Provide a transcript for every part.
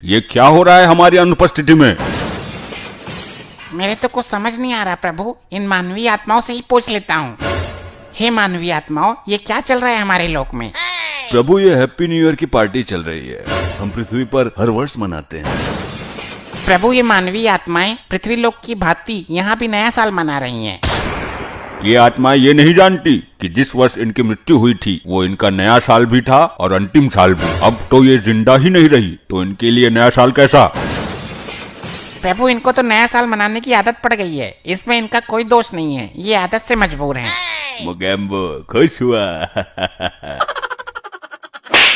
ये क्या हो रहा है हमारी अनुपस्थिति में? मेरे तो कुछ समझ नहीं आ रहा प्रभु, इन मानवीय आत्माओं से ही पूछ लेता हूँ। हे मानवीय आत्माओं, ये क्या चल रहा है हमारे लोक में? प्रभु, ये हैप्पी न्यू ईयर की पार्टी चल रही है, हम पृथ्वी पर हर वर्ष मनाते हैं। प्रभु, ये मानवीय आत्माएं पृथ्वी लोक की भांति यहाँ भी नया साल मना रही हैं। ये आत्माएं ये नहीं जानती कि जिस वर्ष इनकी मृत्यु हुई थी वो इनका नया साल भी था और अंतिम साल भी। अब तो ये जिंदा ही नहीं रही तो इनके लिए नया साल कैसा? प्रभु, इनको तो नया साल मनाने की आदत पड़ गई है, इसमें इनका कोई दोष नहीं है, ये आदत से मजबूर हैं। मोगेम्बो खुश हुआ।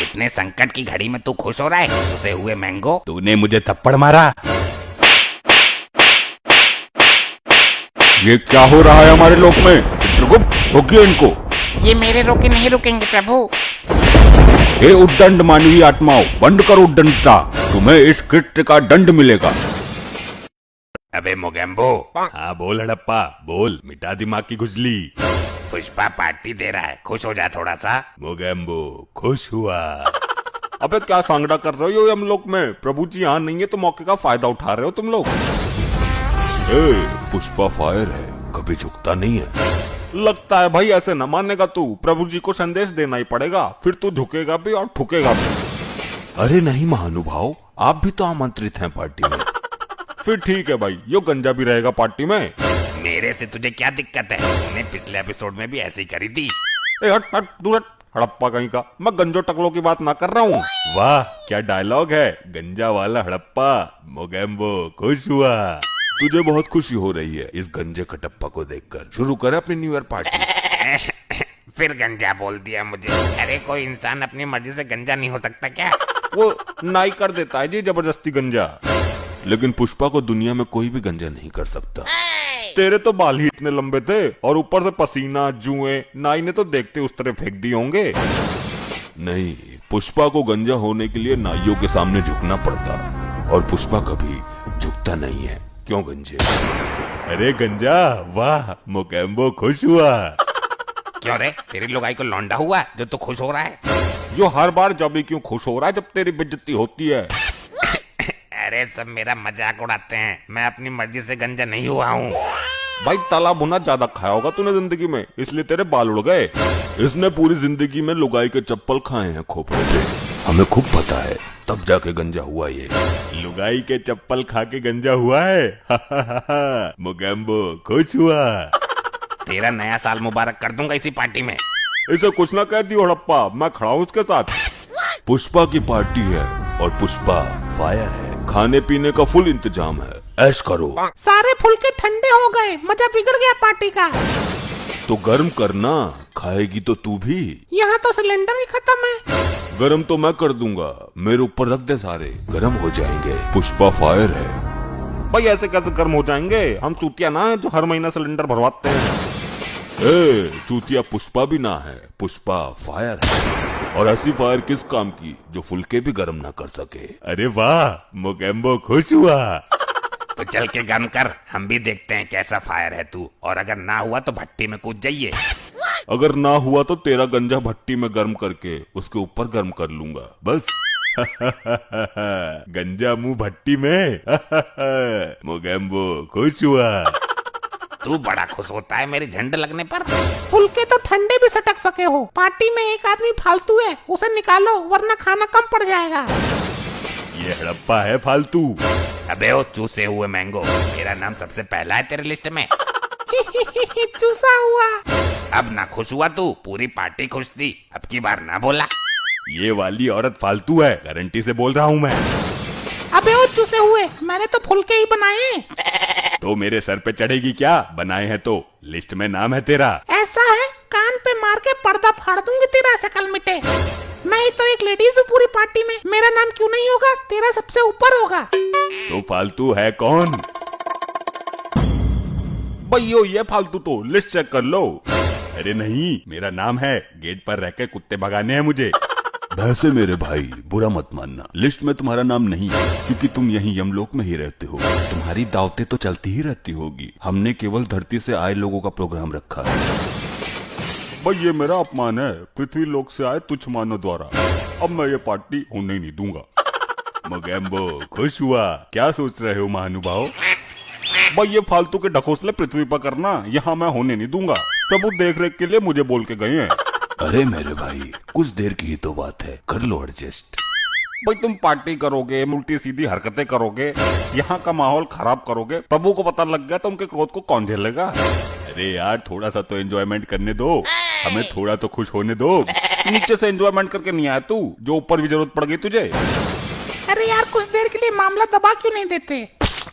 इतने संकट की घड़ी में तू खुश हो रहा है? उसे हुए मैंगो, तूने मुझे थप्पड़ मारा। ये क्या हो रहा है हमारे लोक में? चित्रगुप्त, रोकिए इनको। ये मेरे रोके नहीं रुकेंगे प्रभु। हे उद्दंड मानवीय आत्माओं, बंद करो उद्दंडता, तुम्हें इस कृत्य का दंड मिलेगा। अबे मोगेम्बो। हाँ बोल हड़प्पा बोल, मिटा दिमाग की खुजली। पुष्पा पार्टी दे रहा है, खुश हो जा थोड़ा सा। मोगेम्बो खुश हुआ। अबे क्या सांगड़ा कर रहे हो हम लोग में? प्रभु जी यहाँ नहीं है तो मौके का फायदा उठा रहे हो तुम लोग। पुष्पा फायर है, कभी झुकता नहीं है। लगता है भाई ऐसे न मानेगा तू, प्रभु जी को संदेश देना ही पड़ेगा, फिर तू झुकेगा भी और ठुकेगा भी। अरे नहीं महानुभाव, आप भी तो आमंत्रित हैं पार्टी में। फिर ठीक है भाई, यो गंजा भी रहेगा पार्टी में। मेरे से तुझे क्या दिक्कत है? तूने पिछले एपिसोड में भी ऐसे ही करी थी। हट हट दूर हट, हड़प्पा कहीं का। मैं गंजो टकलों की बात ना कर रहा हूँ। वाह क्या डायलॉग है, गंजा वाला हड़प्पा। मोगेम्बो खुश हुआ। तुझे बहुत खुशी हो रही है इस गंजे कटप्पा को देखकर। शुरू कर अपनी न्यू ईयर पार्टी। फिर गंजा बोल दिया मुझे। अरे कोई इंसान अपनी मर्जी से गंजा नहीं हो सकता क्या? वो नाई कर देता है जी जबरदस्ती गंजा, लेकिन पुष्पा को दुनिया में कोई भी गंजा नहीं कर सकता। तेरे तो बाल ही इतने लंबे थे और ऊपर से पसीना जुएं, नाई ने तो देखते उस तरह फेंक दिए होंगे। नहीं, पुष्पा को गंजा होने के लिए नाइयों के सामने झुकना पड़ता और पुष्पा कभी झुकता नहीं है। क्यों गंजे? अरे गंजा, वाह मोगेम्बो खुश हुआ। क्यों रे, तेरी लुगाई को लौंडा हुआ जो तू खुश हो रहा है? यो हर बार जब ही क्यों खुश हो रहा है जब तेरी बेइज्जती होती है? अरे सब मेरा मजाक उड़ाते हैं, मैं अपनी मर्जी से गंजा नहीं हुआ हूँ। भाई तला भुना ज्यादा खाया होगा तूने जिंदगी में, इसलिए तेरे बाल उड़ गए। इसने पूरी जिंदगी में लुगाई के चप्पल खाए हैं खोपड़े पे, हमें खूब पता है, तब जाके गंजा हुआ ये। लुगाई के चप्पल खा के गंजा हुआ है। मोगेम्बो खुश हुआ। तेरा नया साल मुबारक कर दूंगा इसी पार्टी में। इसे कुछ ना कह दियो हड़प्पा, मैं खड़ा हूँ उसके साथ। पुष्पा की पार्टी है और पुष्पा फायर है, खाने पीने का फुल इंतजाम है, ऐश करो। सारे फुलके ठंडे हो गए, मजा बिगड़ गया पार्टी का। तो गर्म करना, खाएगी तो तू भी। यहाँ तो सिलेंडर ही खत्म है। गरम तो मैं कर दूंगा, मेरे ऊपर रख दे, सारे गरम हो जाएंगे। पुष्पा फायर है। भाई ऐसे कैसे गर्म हो जाएंगे? हम चूतिया ना है जो हर महीना सिलेंडर भरवाते हैं। चूतिया पुष्पा भी ना है, पुष्पा फायर है। और ऐसी फायर किस काम की जो फुलके भी गर्म ना कर सके? अरे वाह मोगेम्बो खुश हुआ। तो चल के गर्म कर, हम भी देखते हैं कैसा फायर है तू, और अगर ना हुआ तो भट्टी में कूद जाइए। अगर ना हुआ तो तेरा गंजा भट्टी में गर्म करके उसके ऊपर गर्म कर लूंगा, बस। गंजा मुंह भट्टी में। मोगेम्बो खुश हुआ। तू बड़ा खुश होता है मेरे झंडे लगने पर। फुलके तो ठंडे भी सटक सके हो। पार्टी में एक आदमी फालतू है, उसे निकालो वरना खाना कम पड़ जाएगा। ये हड़प्पा है फालतू। अबे ओ चूसे हुए मैंगो, मेरा नाम सबसे पहला है तेरे लिस्ट में। चूसा हुआ। अब ना खुश हुआ तू, पूरी पार्टी खुश थी, अब की बार ना बोला। ये वाली औरत फालतू है, गारंटी से बोल रहा हूँ मैं। अबे ओ चूसे हुए, मैंने तो फुलके ही बनाए। तो मेरे सर पे चढ़ेगी क्या? बनाए हैं तो लिस्ट में नाम है तेरा। ऐसा है, कान पे मार के पर्दा फाड़ दूंगी तेरा, शक्ल मिटे। मैं ही तो एक लेडीज हूँ पूरी पार्टी में, मेरा नाम क्यों नहीं होगा? तेरा सबसे ऊपर होगा। तो फालतू है कौन? भैयो ये फालतू तो लिस्ट चेक कर लो। अरे नहीं, मेरा नाम है, गेट पर रह के कुत्ते भगाने हैं मुझे। वैसे मेरे भाई बुरा मत मानना, लिस्ट में तुम्हारा नाम नहीं है क्योंकि तुम यहीं यमलोक में ही रहते हो। तुम्हारी दावतें तो चलती ही रहती होगी, हमने केवल धरती से आए लोगों का प्रोग्राम रखा है। भाई ये मेरा अपमान है पृथ्वी लोक से आए तुच्छ मानव द्वारा। अब मैं ये पार्टी होने नहीं दूंगा। मोगेम्बो खुश हुआ? क्या सोच रहे हो महानुभाव? भाई ये फालतू के ढकोसले पृथ्वी पर करना यहाँ मैं होने नहीं दूंगा। प्रभु देख रेख के लिए मुझे बोल के गए हैं। अरे मेरे भाई, कुछ देर की ही तो बात है, कर लो एडजस्ट। भाई तुम पार्टी करोगे, उल्टी सीधी हरकतें करोगे, यहाँ का माहौल खराब करोगे, प्रभु को पता लग गया तो उनके क्रोध को कौन झेलेगा? अरे यार थोड़ा सा तो एंजॉयमेंट करने दो, हमें थोड़ा तो खुश होने दो। नीचे से एंजॉयमेंट करके नहीं आया तू, जो ऊपर भी जरूरत पड़ गई तुझे। अरे यार कुछ देर के लिए मामला दबा क्यों नहीं देते?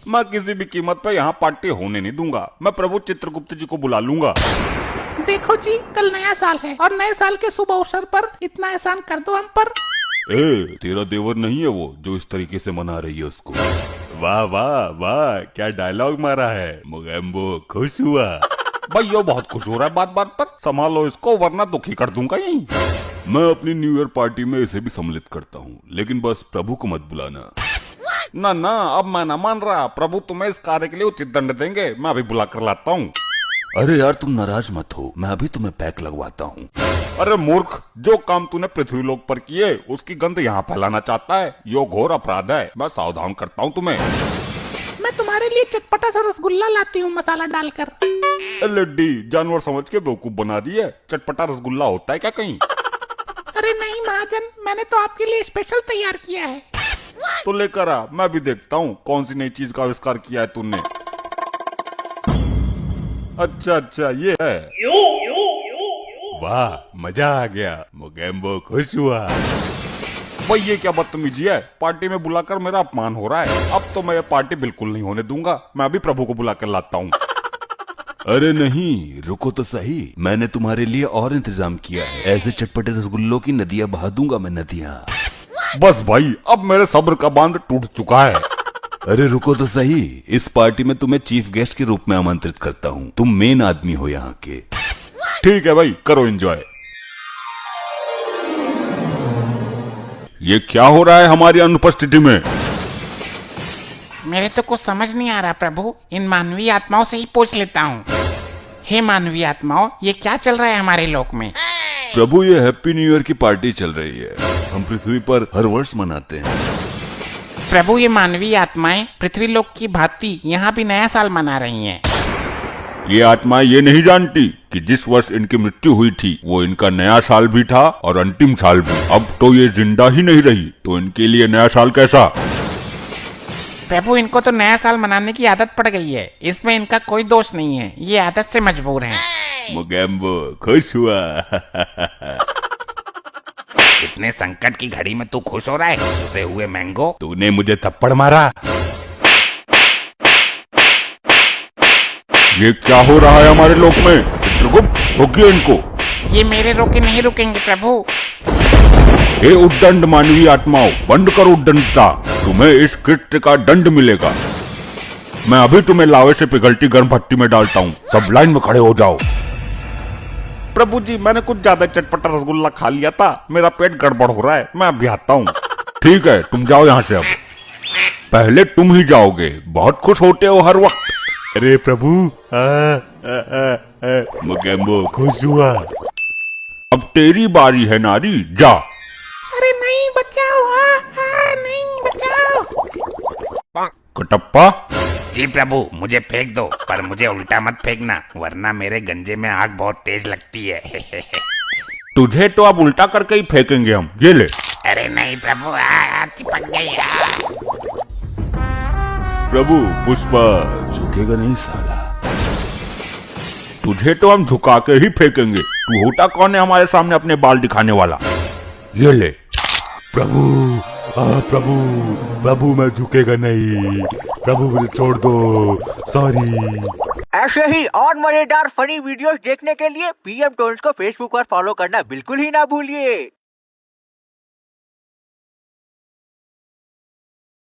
मैं किसी भी कीमत पे यहाँ पार्टी होने नहीं दूंगा। मैं प्रभु चित्रगुप्त जी को बुला लूंगा। देखो जी, कल नया साल है और नए साल के शुभ अवसर पर इतना एहसान कर दो हम पर। ए, तेरा देवर नहीं है वो जो इस तरीके से मना रही है उसको? वाह वाह वाह, क्या डायलॉग मारा है। मोगेम्बो खुश हुआ? भाई यो बहुत खुश हो रहा है बात बात पर, संभालो इसको वरना दुखी कर दूंगा यहीं। मैं अपनी न्यू ईयर पार्टी में इसे भी सम्मिलित करता हूँ, लेकिन बस प्रभु को मत बुलाना। ना ना, अब मैं ना मान रहा। प्रभु तुम्हें इस कार्य के लिए उचित दंड देंगे, मैं अभी बुला कर लाता हूँ। अरे यार तुम नाराज मत हो, मैं अभी तुम्हें पैक लगवाता हूँ। अरे मूर्ख, जो काम तूने पृथ्वीलोक पर किए उसकी गंध यहाँ फैलाना चाहता है, यो घोर अपराध है। मैं सावधान करता हूँ तुम्हें। मैं तुम्हारे लिए चटपटा सा रसगुल्ला लाती हूँ मसाला डालकर। लड्डी जानवर समझ के बेवकूफ बना दी है। चटपटा रसगुल्ला होता है क्या कहीं? अरे नहीं महाजन, मैंने तो आपके लिए स्पेशल तैयार किया है। तो लेकर आ, मैं भी देखता हूँ कौन सी नई चीज का आविष्कार किया है तूने। अच्छा अच्छा ये है। वाह मजा आ गया। मोगेम्बो खुश हुआ? भाई ये क्या बदतमीजी है, पार्टी में बुलाकर मेरा अपमान हो रहा है। अब तो मैं ये पार्टी बिल्कुल नहीं होने दूंगा। मैं अभी प्रभु को बुलाकर लाता हूँ। अरे नहीं, रुको तो सही, मैंने तुम्हारे लिए और इंतजाम किया है। ऐसे चटपटे रसगुल्लों की नदियां बहा दूंगा मैं, नदियां। बस भाई, अब मेरे सब्र का बांध टूट चुका है। अरे रुको तो सही, इस पार्टी में तुम्हें चीफ गेस्ट के रूप में आमंत्रित करता हूँ। तुम मेन आदमी हो यहाँ के। ठीक है भाई, करो एंजॉय। ये क्या हो रहा है हमारी अनुपस्थिति में? मेरे तो कुछ समझ नहीं आ रहा प्रभु, इन मानवीय आत्माओं से ही पूछ लेता हूँ। हे मानवीय आत्माओं, ये क्या चल रहा है हमारे लोक में? प्रभु ये हैप्पी न्यू ईयर की पार्टी चल रही है, हम पृथ्वी पर हर वर्ष मनाते हैं। प्रभु ये मानवीय आत्माएं पृथ्वी लोक की भांति यहाँ भी नया साल मना रही हैं। ये आत्माएं ये नहीं जानती कि जिस वर्ष इनकी मृत्यु हुई थी वो इनका नया साल भी था और अंतिम साल भी। अब तो ये जिंदा ही नहीं रही तो इनके लिए नया साल कैसा? प्रभु इनको तो नया साल मनाने की आदत पड़ गई है, इसमें इनका कोई दोष नहीं है, ये आदत से मजबूर हैं। मोगेम्बो खुश हुआ? इतने संकट की घड़ी में तू खुश हो रहा है? उसे हुए मैंगो। तूने मुझे थप्पड़ मारा। ये क्या हो रहा है हमारे लोक में? चित्रगुप्त, रोकिए इनको। ये मेरे रोके नहीं रुकेंगे प्रभु। हे उद्दंड मानवीय आत्माओं, बंद करो उद्दंडता। तुम्हें इस कृत्य का दंड मिलेगा। मैं अभी तुम्हें लावे से पिघलती गर्म भट्टी में डालता हूँ। सब लाइन में खड़े हो जाओ। प्रभु जी, मैंने कुछ ज्यादा चटपटा रसगुल्ला खा लिया था, मेरा पेट गड़बड़ हो रहा है, मैं अभी आता हूँ। ठीक है, तुम जाओ यहाँ से। अब पहले तुम ही जाओगे, बहुत खुश होते हो हर वक्त। अरे प्रभु, मोगेम्बो खुश हुआ? अब तेरी बारी है नारी, जा। अरे नहीं, बचाओ। नहीं, बचाओ। कटप्पा, जी प्रभु, मुझे फेंक दो, पर मुझे उल्टा मत फेंकना, वरना मेरे गंजे में आग बहुत तेज लगती है। तुझे तो अब उल्टा करके ही फेंकेंगे हम। ये ले। अरे नहीं प्रभु, चिपक गई। प्रभु, पुष्पा झुकेगा नहीं साला। तुझे तो हम झुका के ही फेंकेंगे। तू होता कौन है हमारे सामने अपने बाल दिखाने वाला? ये ले। प्रभु, प्रभु, प्रभु मैं झुकेगा नहीं। प्रभु मुझे छोड़ दो, सॉरी। ऐसे ही और मजेदार फनी वीडियोस देखने के लिए पीएम टोन्स को फेसबुक पर फॉलो करना बिल्कुल ही ना भूलिए।